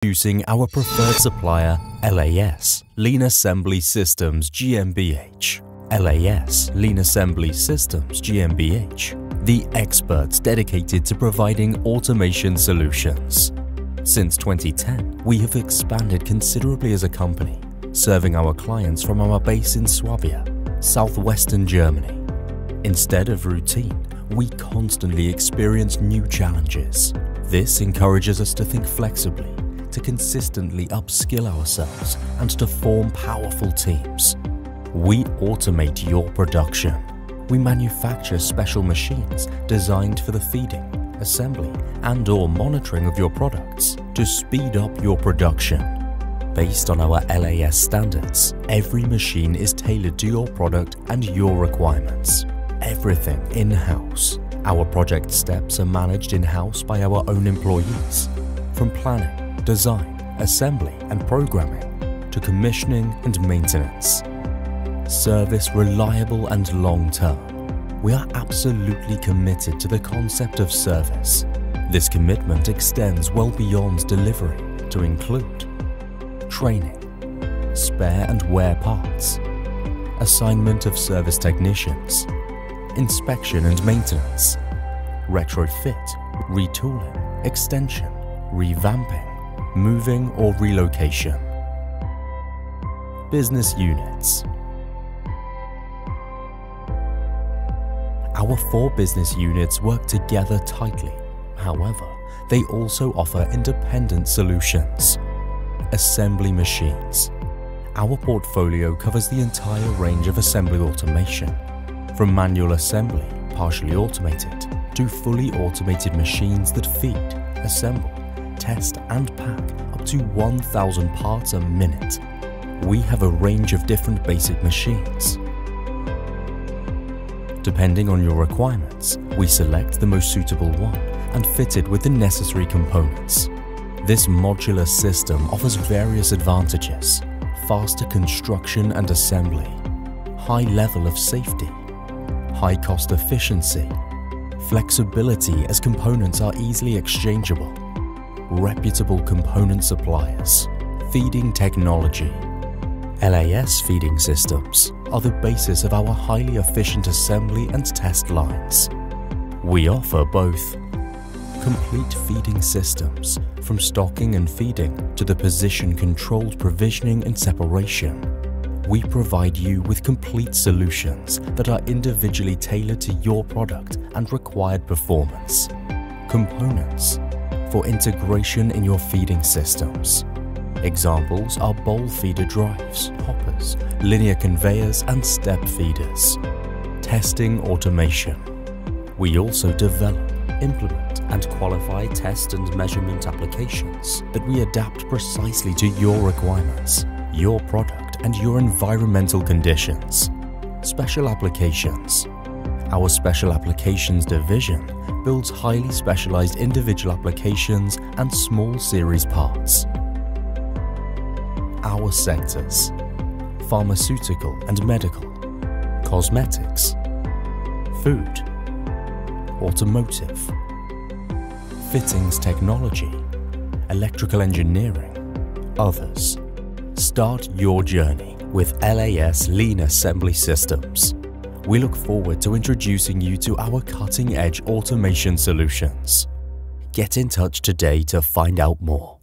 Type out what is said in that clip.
Introducing our preferred supplier, LAS, Lean Assembly Systems GmbH. LAS, Lean Assembly Systems GmbH, the experts dedicated to providing automation solutions. Since 2010, we have expanded considerably as a company, serving our clients from our base in Swabia, southwestern Germany. Instead of routine, we constantly experience new challenges. This encourages us to think flexibly, to consistently upskill ourselves and to form powerful teams. We automate your production. We manufacture special machines designed for the feeding, assembly and/or monitoring of your products to speed up your production. Based on our LAS standards, every machine is tailored to your product and your requirements. Everything in-house. Our project steps are managed in-house by our own employees, from planning, design, assembly and programming to commissioning and maintenance. Service reliable and long-term. We are absolutely committed to the concept of service. This commitment extends well beyond delivery to include training, spare and wear parts, assignment of service technicians, inspection and maintenance, retrofit, retooling, extension, revamping, moving or relocation. Business units. Our 4 business units work together tightly. However, they also offer independent solutions. Assembly machines. Our portfolio covers the entire range of assembly automation, from manual assembly, partially automated, to fully automated machines that feed, assemble, test and pack up to 1,000 parts a minute. We have a range of different basic machines. Depending on your requirements, we select the most suitable one and fit it with the necessary components. This modular system offers various advantages: faster construction and assembly, high level of safety, high cost efficiency, flexibility as components are easily exchangeable, reputable component suppliers, feeding technology. LAS feeding systems are the basis of our highly efficient assembly and test lines. We offer both complete feeding systems, from stocking and feeding to the position-controlled provisioning and separation. We provide you with complete solutions that are individually tailored to your product and required performance. Components for integration in your feeding systems. Examples are bowl feeder drives, hoppers, linear conveyors and step feeders. Testing automation. We also develop, implement and qualify test and measurement applications that we adapt precisely to your requirements, your product and your environmental conditions. Special applications. Our Special Applications division builds highly specialized individual applications and small series parts. Our sectors: pharmaceutical and medical, cosmetics, food, automotive, fittings technology, electrical engineering, others. Start your journey with LAS Lean Assembly Systems. We look forward to introducing you to our cutting-edge automation solutions. Get in touch today to find out more.